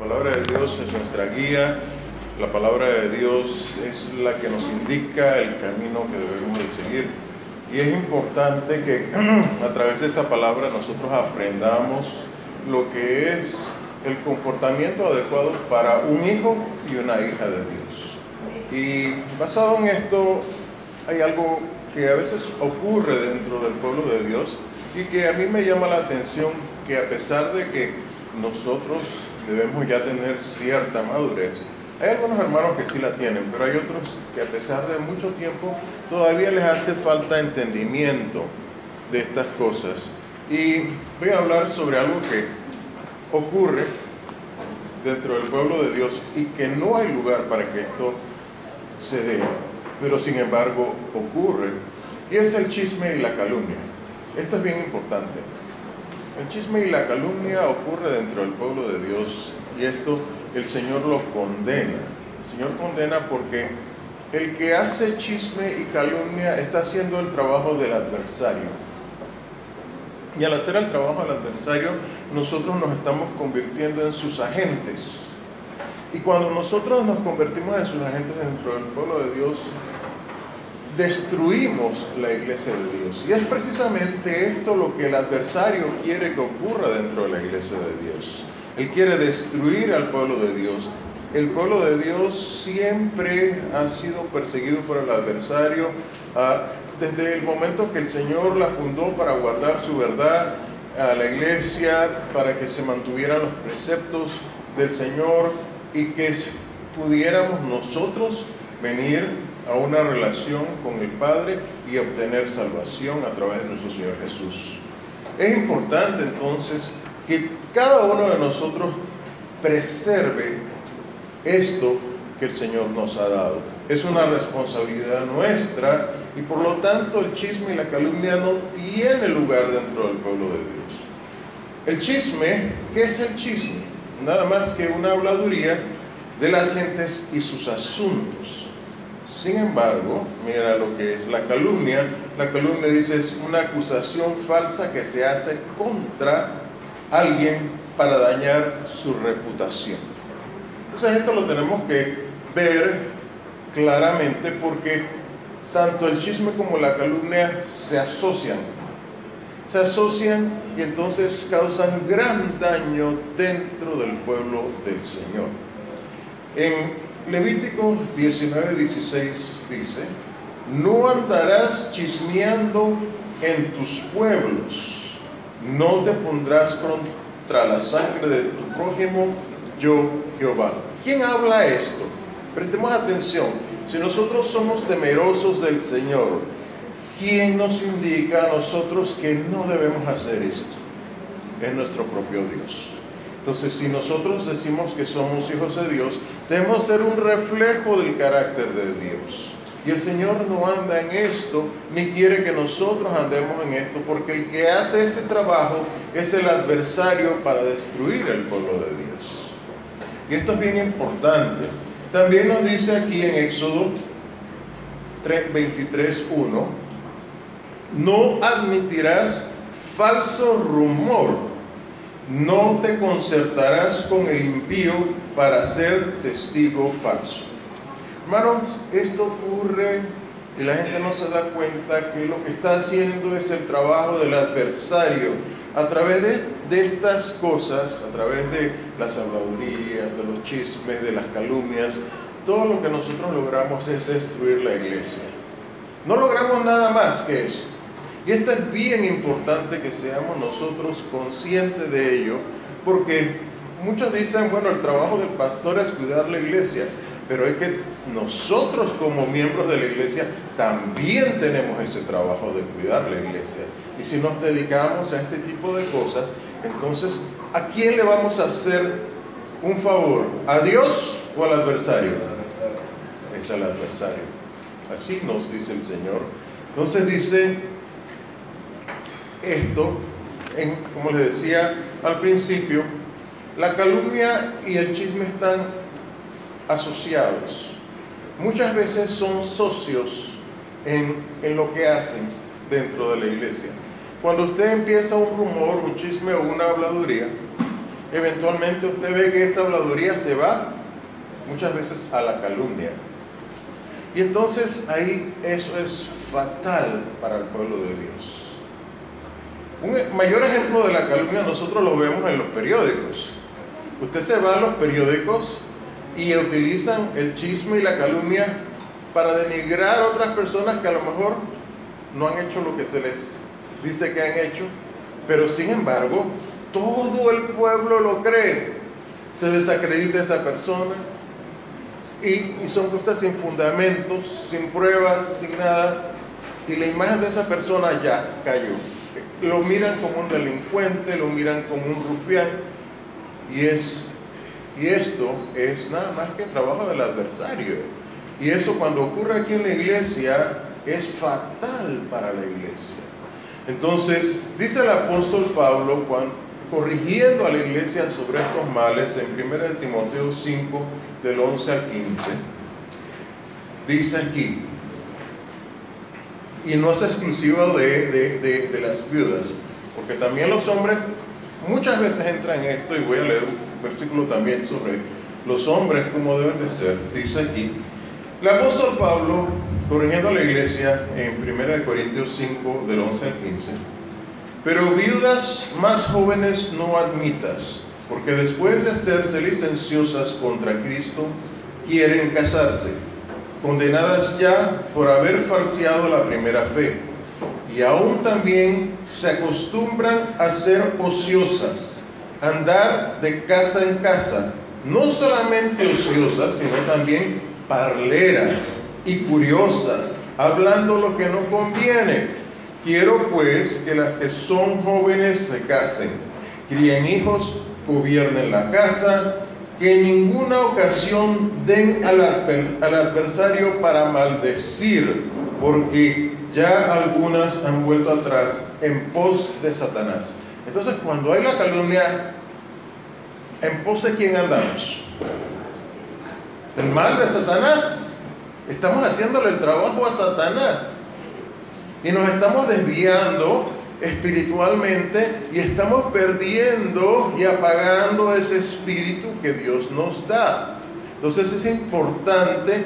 La palabra de Dios es nuestra guía, la palabra de Dios es la que nos indica el camino que debemos de seguir. Y es importante que a través de esta palabra nosotros aprendamos lo que es el comportamiento adecuado para un hijo y una hija de Dios. Y basado en esto, hay algo que a veces ocurre dentro del pueblo de Dios y que a mí me llama la atención, que a pesar de que nosotros debemos ya tener cierta madurez, hay algunos hermanos que sí la tienen, pero hay otros que a pesar de mucho tiempo todavía les hace falta entendimiento de estas cosas. Y voy a hablar sobre algo que ocurre dentro del pueblo de Dios y que no hay lugar para que esto se dé, pero sin embargo ocurre, y es el chisme y la calumnia. Esto es bien importante. El chisme y la calumnia ocurre dentro del pueblo de Dios, y esto el Señor lo condena. El Señor condena porque el que hace chisme y calumnia está haciendo el trabajo del adversario. Y al hacer el trabajo del adversario, nosotros nos estamos convirtiendo en sus agentes. Y cuando nosotros nos convertimos en sus agentes dentro del pueblo de Dios, destruimos la iglesia de Dios. Y es precisamente esto lo que el adversario quiere que ocurra dentro de la iglesia de Dios. Él quiere destruir al pueblo de Dios. El pueblo de Dios siempre ha sido perseguido por el adversario desde el momento que el Señor la fundó para guardar su verdad a la iglesia, para que se mantuvieran los preceptos del Señor y que pudiéramos nosotros venir a una relación con el Padre y obtener salvación a través de nuestro Señor Jesús. Es importante entonces que cada uno de nosotros preserve esto que el Señor nos ha dado. Es una responsabilidad nuestra y por lo tanto el chisme y la calumnia no tiene lugar dentro del pueblo de Dios. El chisme, ¿qué es el chisme? Nada más que una habladuría de las gentes y sus asuntos. Sin embargo, mira lo que es la calumnia. La calumnia dice es una acusación falsa que se hace contra alguien para dañar su reputación. Entonces esto lo tenemos que ver claramente porque tanto el chisme como la calumnia se asocian y entonces causan gran daño dentro del pueblo del Señor. En Levítico 19:16 dice: no andarás chismeando en tus pueblos, no te pondrás contra la sangre de tu prójimo, yo Jehová. ¿Quién habla esto? Prestemos atención. Si nosotros somos temerosos del Señor, ¿quién nos indica a nosotros que no debemos hacer esto? Es nuestro propio Dios. Entonces, si nosotros decimos que somos hijos de Dios, debemos ser un reflejo del carácter de Dios. Y el Señor no anda en esto, ni quiere que nosotros andemos en esto, porque el que hace este trabajo es el adversario para destruir el pueblo de Dios. Y esto es bien importante. También nos dice aquí en Éxodo 23:1, no admitirás falso rumor, no te concertarás con el impío para ser testigo falso. Hermanos, esto ocurre y la gente no se da cuenta que lo que está haciendo es el trabajo del adversario a través de estas cosas, a través de las habladurías, de los chismes, de las calumnias. Todo lo que nosotros logramos es destruir la iglesia. No logramos nada más que eso. Y esto es bien importante que seamos nosotros conscientes de ello, porque muchos dicen, bueno, el trabajo del pastor es cuidar la iglesia, pero es que nosotros como miembros de la iglesia también tenemos ese trabajo de cuidar la iglesia. Y si nos dedicamos a este tipo de cosas, entonces, ¿a quién le vamos a hacer un favor? ¿A Dios o al adversario? Es al adversario. Así nos dice el Señor. Entonces dice esto, como les decía al principio, la calumnia y el chisme están asociados. Muchas veces son socios en lo que hacen dentro de la iglesia. Cuando usted empieza un rumor, un chisme o una habladuría, eventualmente usted ve que esa habladuría se va muchas veces a la calumnia. Y entonces ahí eso es fatal para el pueblo de Dios. Un mayor ejemplo de la calumnia nosotros lo vemos en los periódicos. Usted se va a los periódicos y utilizan el chisme y la calumnia para denigrar a otras personas que a lo mejor no han hecho lo que se les dice que han hecho, pero sin embargo todo el pueblo lo cree. Se desacredita a esa persona y son cosas sin fundamentos, sin pruebas, sin nada, y la imagen de esa persona ya cayó. Lo miran como un delincuente, lo miran como un rufián, y esto es nada más que trabajo del adversario. Y eso, cuando ocurre aquí en la iglesia, es fatal para la iglesia. Entonces, dice el apóstol Pablo, corrigiendo a la iglesia sobre estos males, en 1 Timoteo 5, del 11 al 15, dice aquí, y no es exclusivo de las viudas, porque también los hombres muchas veces entran en esto, y voy a leer un versículo también sobre los hombres, cómo deben de ser. Dice aquí, el apóstol Pablo, corrigiendo a la iglesia en 1 Corintios 5, del 11 al 15, pero viudas más jóvenes no admitas, porque después de hacerse licenciosas contra Cristo, quieren casarse, condenadas ya por haber falseado la primera fe, y aún también se acostumbran a ser ociosas, andar de casa en casa, no solamente ociosas, sino también parleras y curiosas, hablando lo que no conviene. Quiero pues que las que son jóvenes se casen, críen hijos, gobiernen la casa, que en ninguna ocasión den al adversario para maldecir, porque ya algunas han vuelto atrás en pos de Satanás. Entonces, cuando hay la calumnia, ¿en pos de quién andamos? ¿El mal de Satanás? Estamos haciéndole el trabajo a Satanás y nos estamos desviando espiritualmente y estamos perdiendo y apagando ese espíritu que Dios nos da. Entonces es importante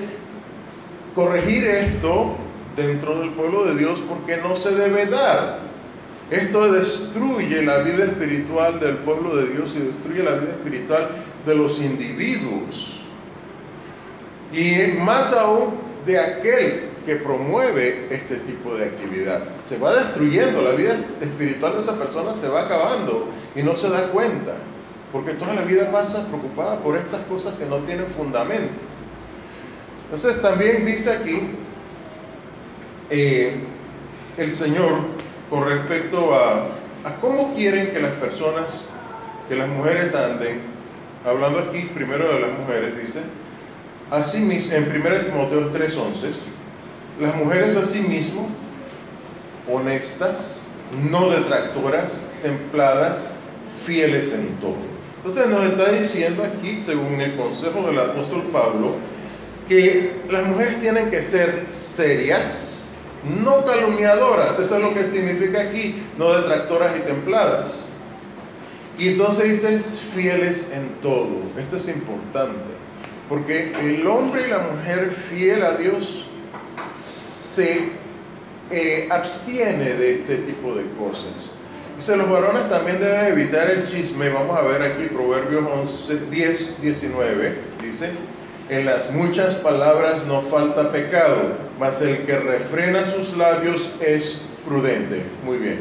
corregir esto dentro del pueblo de Dios, porque no se debe dar. Esto destruye la vida espiritual del pueblo de Dios y destruye la vida espiritual de los individuos, y más aún de aquel que promueve este tipo de actividad. Se va destruyendo, la vida espiritual de esa persona se va acabando y no se da cuenta, porque toda la vida pasa preocupada por estas cosas que no tienen fundamento. Entonces también dice aquí el Señor con respecto a cómo quieren que las personas, que las mujeres anden, hablando aquí primero de las mujeres, dice, así mismo, en 1 Timoteo 3:11, las mujeres asimismo, honestas, no detractoras, templadas, fieles en todo. Entonces nos está diciendo aquí, según el consejo del apóstol Pablo, que las mujeres tienen que ser serias, no calumniadoras. Eso es lo que significa aquí, no detractoras y templadas. Y entonces dicen fieles en todo. Esto es importante, porque el hombre y la mujer fiel a Dios se abstiene de este tipo de cosas. Dice, los varones también deben evitar el chisme. Vamos a ver aquí Proverbios 10:19, dice, en las muchas palabras no falta pecado, mas el que refrena sus labios es prudente. Muy bien,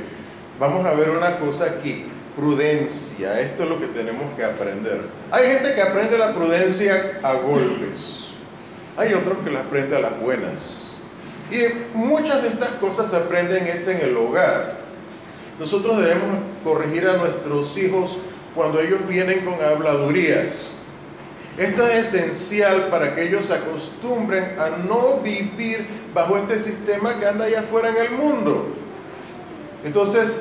vamos a ver una cosa aquí, prudencia. Esto es lo que tenemos que aprender. Hay gente que aprende la prudencia a golpes, hay otros que la aprende a las buenas. Y muchas de estas cosas se aprenden en el hogar. Nosotros debemos corregir a nuestros hijos cuando ellos vienen con habladurías. Esto es esencial para que ellos se acostumbren a no vivir bajo este sistema que anda allá afuera en el mundo. Entonces,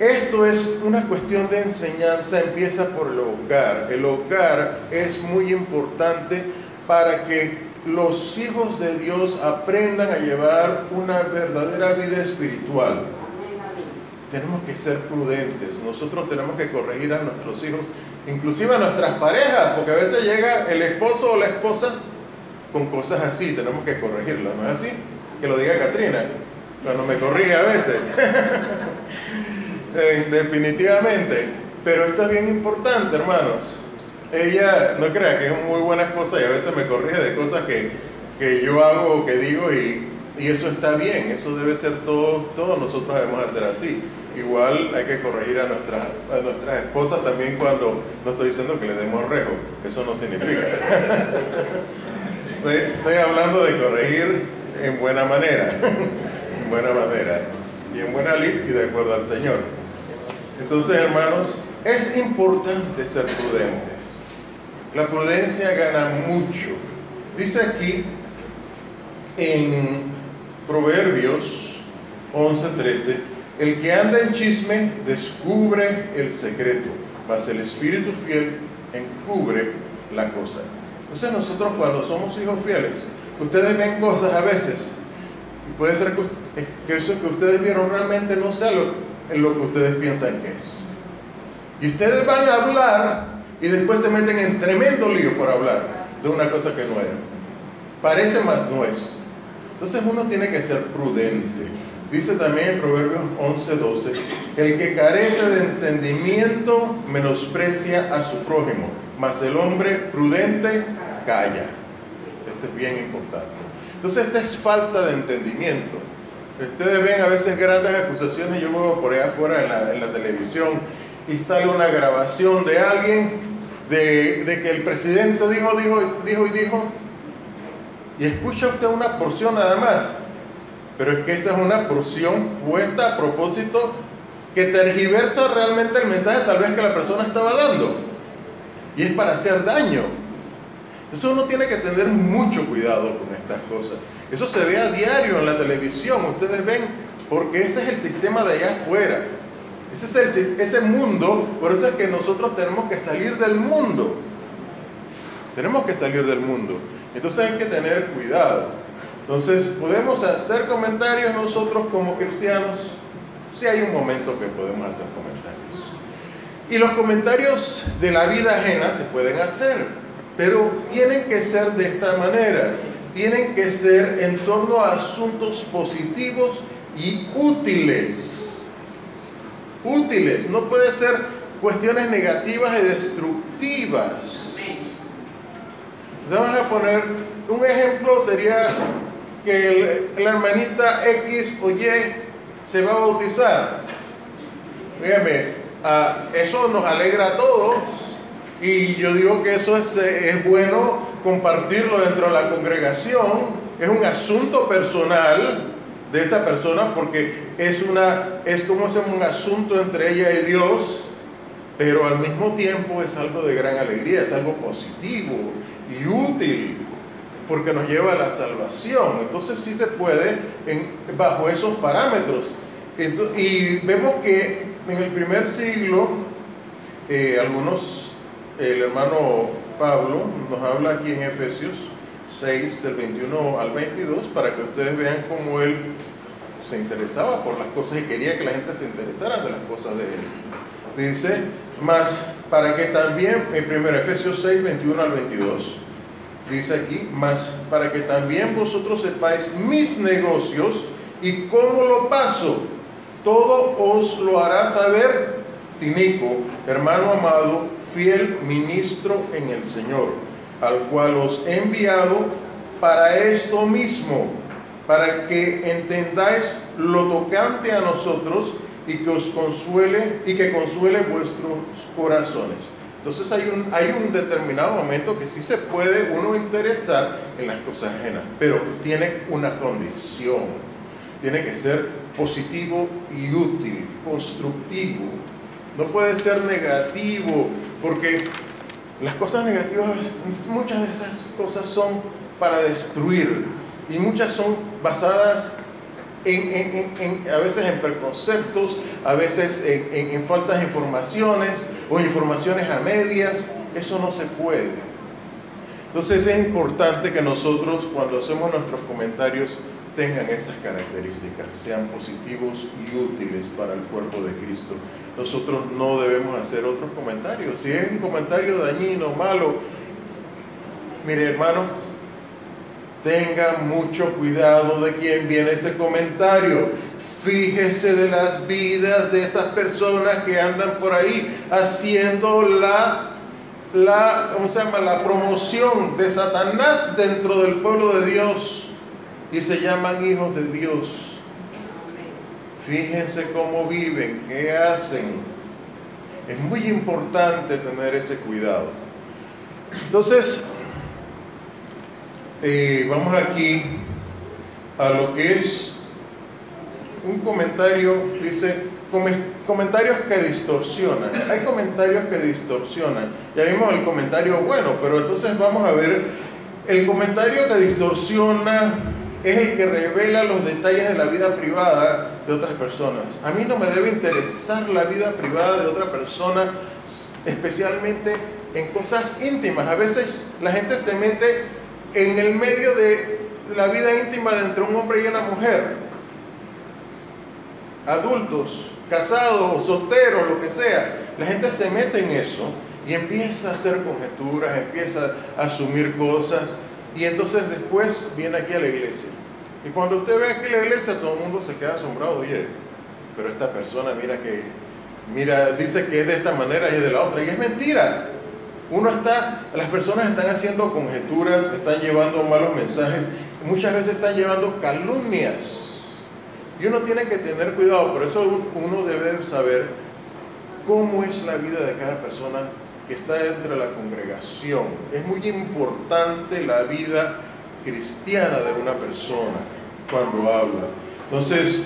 esto es una cuestión de enseñanza, empieza por el hogar. El hogar es muy importante para que los hijos de Dios aprendan a llevar una verdadera vida espiritual. Tenemos que ser prudentes. Nosotros tenemos que corregir a nuestros hijos inclusive a nuestras parejas, porque a veces llega el esposo o la esposa con cosas así, tenemos que corregirlas, ¿no es así? Que lo diga Katrina, cuando me corrige a veces. Definitivamente, pero esto es bien importante, hermanos. Ella, no crea que es muy buena esposa y a veces me corrige de cosas que yo hago o que digo y eso está bien, eso debe ser todos nosotros debemos hacer así. Igual hay que corregir a nuestras esposas también cuando no estoy diciendo que le demos rejo, eso no significa. Estoy hablando de corregir en buena manera, en buena manera y en buena lid y de acuerdo al Señor. Entonces, hermanos, es importante ser prudentes. La prudencia gana mucho. Dice aquí en Proverbios 11:13, el que anda en chisme descubre el secreto, mas el espíritu fiel encubre la cosa. Entonces nosotros cuando somos hijos fieles, ustedes ven cosas a veces, y puede ser que eso que ustedes vieron realmente no sea lo que ustedes piensan que es. Y ustedes van a hablar y después se meten en tremendo lío por hablar de una cosa que no era. Parece, mas no es. Entonces uno tiene que ser prudente. Dice también en Proverbios 11:12, el que carece de entendimiento menosprecia a su prójimo, mas el hombre prudente calla. Esto es bien importante. Entonces esta es falta de entendimiento. Ustedes ven a veces grandes acusaciones, yo veo por allá afuera en la televisión y sale una grabación de alguien de que el presidente dijo y escucha usted una porción nada más, pero es que esa es una porción puesta a propósito que tergiversa realmente el mensaje tal vez que la persona estaba dando y es para hacer daño. Entonces uno tiene que tener mucho cuidado con estas cosas. Eso se ve a diario en la televisión, ustedes ven, porque ese es el sistema de allá afuera. Ese es ese mundo, por eso es que nosotros tenemos que salir del mundo. Tenemos que salir del mundo. Entonces hay que tener cuidado. Entonces, ¿podemos hacer comentarios nosotros como cristianos? Sí hay un momento que podemos hacer comentarios. Y los comentarios de la vida ajena se pueden hacer, pero tienen que ser de esta manera. Tienen que ser en torno a asuntos positivos y útiles. Útiles, no puede ser cuestiones negativas y destructivas. Vamos a poner un ejemplo, sería que la hermanita X o Y se va a bautizar. Fíjame, eso nos alegra a todos y yo digo que eso es bueno compartirlo dentro de la congregación. Es un asunto personal de esa persona porque es como un asunto entre ella y Dios, pero al mismo tiempo es algo de gran alegría, es algo positivo y útil porque nos lleva a la salvación. Entonces sí se puede bajo esos parámetros. Y vemos que en el primer siglo el hermano Pablo nos habla aquí en Efesios 6 del 21 al 22 para que ustedes vean cómo él se interesaba por las cosas y quería que la gente se interesara de las cosas de él. Dice, más para que también, en 1 Efesios 6, 21 al 22, dice aquí, más para que también vosotros sepáis mis negocios y cómo lo paso, todo os lo hará saber Tíquico, hermano amado, fiel ministro en el Señor, al cual os he enviado para esto mismo, para que entendáis lo tocante a nosotros y que os consuele y que consuele vuestros corazones. Entonces hay un determinado momento que sí se puede uno interesar en las cosas ajenas, pero tiene una condición, tiene que ser positivo y útil, constructivo, no puede ser negativo, porque las cosas negativas, muchas de esas cosas son para destruir y muchas son basadas a veces en preconceptos, a veces en falsas informaciones o informaciones a medias. Eso no se puede. Entonces es importante que nosotros cuando hacemos nuestros comentarios tengan esas características, sean positivos y útiles para el cuerpo de Cristo. Nosotros no debemos hacer otros comentarios. Si es un comentario dañino, malo, mire, hermanos, tenga mucho cuidado de quién viene ese comentario. Fíjese de las vidas de esas personas que andan por ahí haciendo la promoción de Satanás dentro del pueblo de Dios y se llaman hijos de Dios. Fíjense cómo viven, qué hacen. Es muy importante tener ese cuidado. Entonces, vamos aquí a lo que es un comentario. Dice, comentarios que distorsionan. Hay comentarios que distorsionan. Ya vimos el comentario bueno, pero entonces vamos a ver el comentario que distorsiona. Es el que revela los detalles de la vida privada de otras personas. A mí no me debe interesar la vida privada de otra persona, especialmente en cosas íntimas. A veces la gente se mete en el medio de la vida íntima de entre un hombre y una mujer. Adultos, casados, solteros, lo que sea. La gente se mete en eso y empieza a hacer conjeturas, empieza a asumir cosas. Y entonces después viene aquí a la iglesia. Y cuando usted ve aquí la iglesia, todo el mundo se queda asombrado. Oye, pero esta persona dice que es de esta manera y es de la otra. Y es mentira. Las personas están haciendo conjeturas, están llevando malos mensajes, muchas veces están llevando calumnias. Y uno tiene que tener cuidado. Por eso uno debe saber cómo es la vida de cada persona que está entre la congregación. Es muy importante la vida cristiana de una persona cuando habla. Entonces,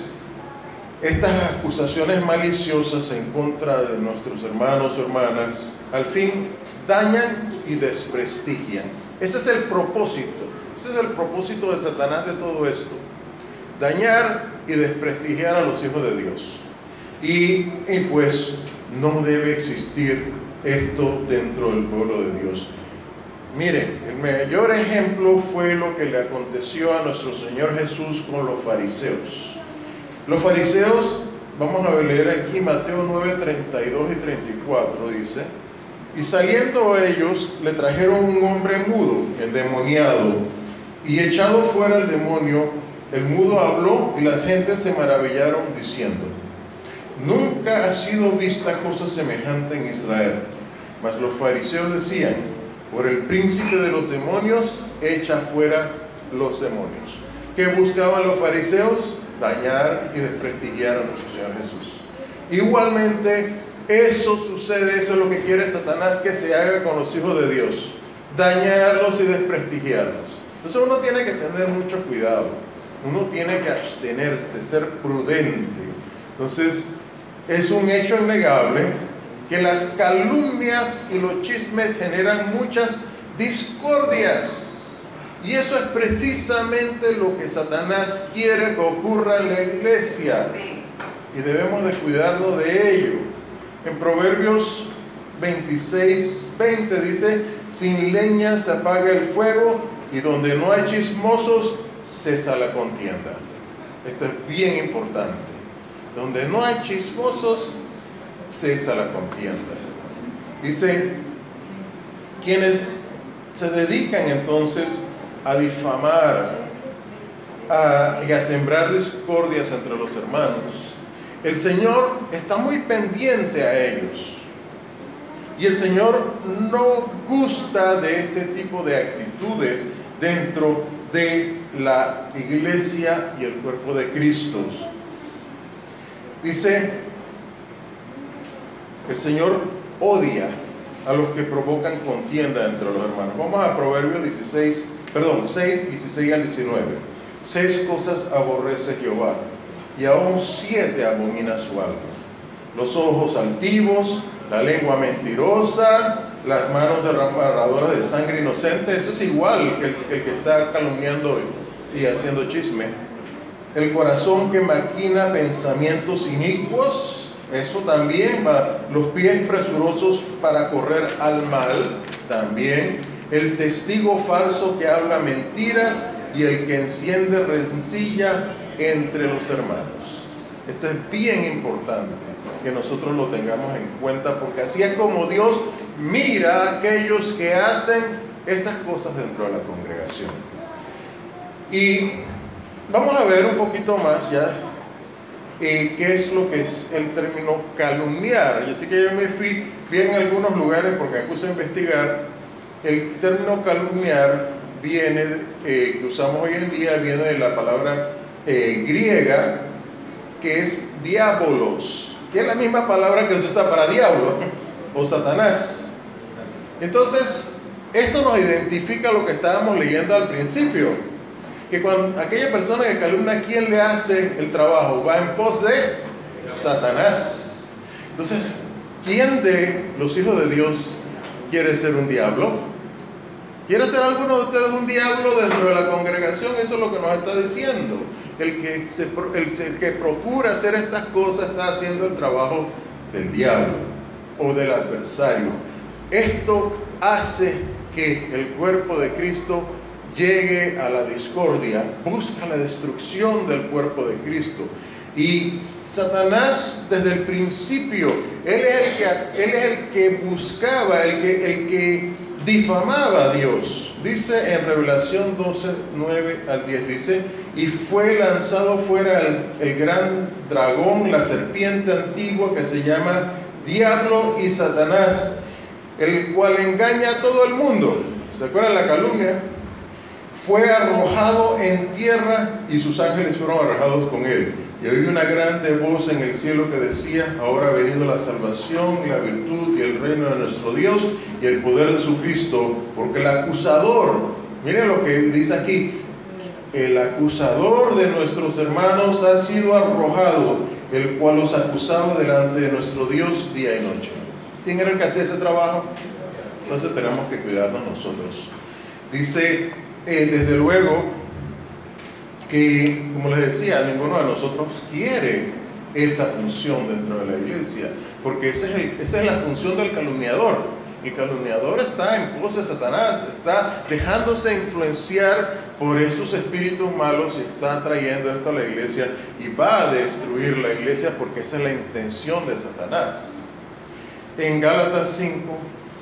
estas acusaciones maliciosas en contra de nuestros hermanos o hermanas, al fin dañan y desprestigian. Ese es el propósito. Ese es el propósito de Satanás de todo esto. Dañar y desprestigiar a los hijos de Dios. Y pues no debe existir esto dentro del pueblo de Dios. Miren, el mayor ejemplo fue lo que le aconteció a nuestro Señor Jesús con los fariseos. Los fariseos, vamos a leer aquí Mateo 9, 32 y 34, dice: y saliendo ellos, le trajeron un hombre mudo, endemoniado, y echado fuera el demonio, el mudo habló y las gentes se maravillaron diciendo: nunca ha sido vista cosa semejante en Israel. Mas los fariseos decían: por el príncipe de los demonios, echa fuera los demonios. ¿Qué buscaban los fariseos? Dañar y desprestigiar a nuestro Señor Jesús. Igualmente, eso sucede, eso es lo que quiere Satanás que se haga con los hijos de Dios: dañarlos y desprestigiarlos. Entonces uno tiene que tener mucho cuidado, uno tiene que abstenerse, ser prudente. Entonces, es un hecho innegable que las calumnias y los chismes generan muchas discordias. Y eso es precisamente lo que Satanás quiere que ocurra en la iglesia. Y debemos de cuidarnos de ello. En Proverbios 26:20 dice: sin leña se apaga el fuego, y donde no hay chismosos, cesa la contienda. Esto es bien importante. Donde no hay chismosos, cesa la contienda. Dice, quienes se dedican entonces a difamar y a sembrar discordias entre los hermanos, el Señor está muy pendiente a ellos. Y el Señor no gusta de este tipo de actitudes dentro de la iglesia y el cuerpo de Cristo. Dice, el Señor odia a los que provocan contienda entre los hermanos. Vamos a Proverbios 6, 16 al 19. 6 cosas aborrece Jehová, y aún 7 abomina su alma: los ojos altivos, la lengua mentirosa, las manos derramadoras de sangre inocente. Eso es igual que el que está calumniando y haciendo chisme. El corazón que maquina pensamientos inicuos, eso también va. Los pies presurosos para correr al mal, también. El testigo falso que habla mentiras, y el que enciende rencilla entre los hermanos. Esto es bien importante que nosotros lo tengamos en cuenta, porque así es como Dios mira a aquellos que hacen estas cosas dentro de la congregación. Y vamos a ver un poquito más ya qué es lo que es el término calumniar. Y así que yo me fui en algunos lugares porque me puse a investigar. El término calumniar viene, que usamos hoy en día, viene de la palabra griega, que es diabolos, que es la misma palabra que se usa para diablo o Satanás. Entonces, esto nos identifica lo que estábamos leyendo al principio, que cuando aquella persona que calumnia, ¿quién le hace el trabajo? Va en pos de Satanás. Entonces, ¿quién de los hijos de Dios quiere ser un diablo? ¿Quiere ser alguno de ustedes un diablo dentro de la congregación? Eso es lo que nos está diciendo. El que procura hacer estas cosas está haciendo el trabajo del diablo o del adversario. Esto hace que el cuerpo de Cristo llegue a la discordia, busca la destrucción del cuerpo de Cristo. Y Satanás, desde el principio, él es el que buscaba, el que difamaba a Dios. Dice en Revelación 12, 9 al 10, dice: y fue lanzado fuera el gran dragón, la serpiente antigua, que se llama Diablo y Satanás, el cual engaña a todo el mundo. ¿Se acuerdan la calumnia? Fue arrojado en tierra y sus ángeles fueron arrojados con él. Y oí una grande voz en el cielo que decía: ahora ha venido la salvación y la virtud y el reino de nuestro Dios y el poder de su Cristo, porque el acusador, miren lo que dice aquí, el acusador de nuestros hermanos ha sido arrojado, el cual los acusaba delante de nuestro Dios día y noche. ¿Quién era el que hacía ese trabajo? Entonces tenemos que cuidarnos nosotros. Dice, desde luego, que, como les decía, ninguno de nosotros quiere esa función dentro de la iglesia, porque esa es la función del calumniador. El calumniador está en pos de Satanás, está dejándose influenciar por esos espíritus malos y está trayendo esto a la iglesia y va a destruir la iglesia, porque esa es la intención de Satanás. En Gálatas 5,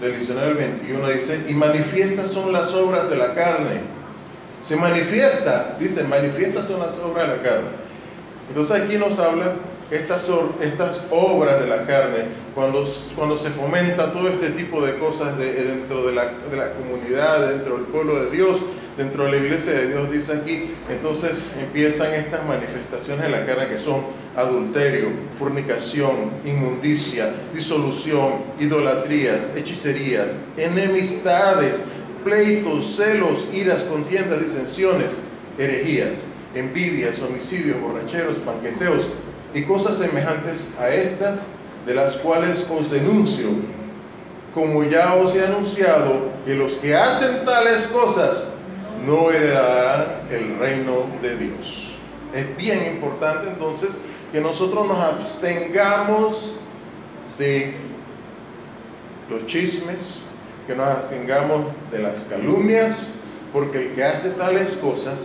del 19 al 21, dice: y manifiestas son las obras de la carne. Se manifiesta, dice, manifiestas son las obras de la carne. Entonces aquí nos habla estas obras de la carne, cuando se fomenta todo este tipo de cosas dentro de la comunidad, dentro del pueblo de Dios, dentro de la iglesia de Dios, dice aquí, entonces empiezan estas manifestaciones de la carne, que son adulterio, fornicación, inmundicia, disolución, idolatrías, hechicerías, enemistades, pleitos, celos, iras, contiendas, disensiones, herejías, envidias, homicidios, borracheros, banqueteos y cosas semejantes a estas, de las cuales os denuncio, como ya os he anunciado, que los que hacen tales cosas no heredarán el reino de Dios. Es bien importante entonces que nosotros nos abstengamos de los chismes, que nos abstengamos de las calumnias, porque el que hace tales cosas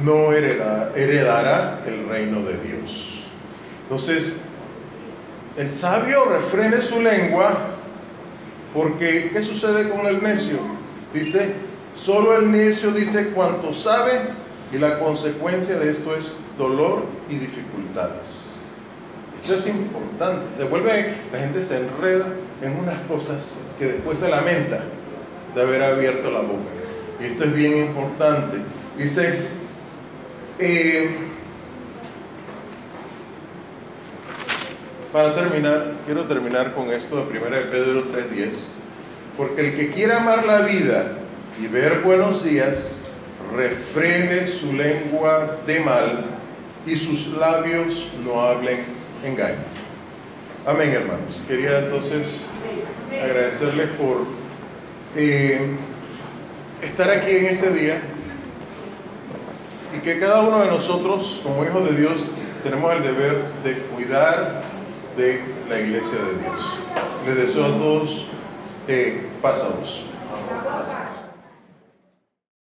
no heredará el reino de Dios. Entonces, el sabio refrene su lengua, porque ¿qué sucede con el necio? Dice, solo el necio dice cuanto sabe, y la consecuencia de esto es dolor y dificultades. Esto es importante. La gente se enreda en unas cosas que después se lamenta de haber abierto la boca. Y esto es bien importante. Dice, para terminar, quiero terminar con esto de 1 Pedro 3:10. Porque el que quiera amar la vida y ver buenos días, refrene su lengua de mal y sus labios no hablen engaño. Amén, hermanos. Quería entonces agradecerles por estar aquí en este día, y que cada uno de nosotros, como hijos de Dios, tenemos el deber de cuidar de la iglesia de Dios. Les deseo a todos paz a vos.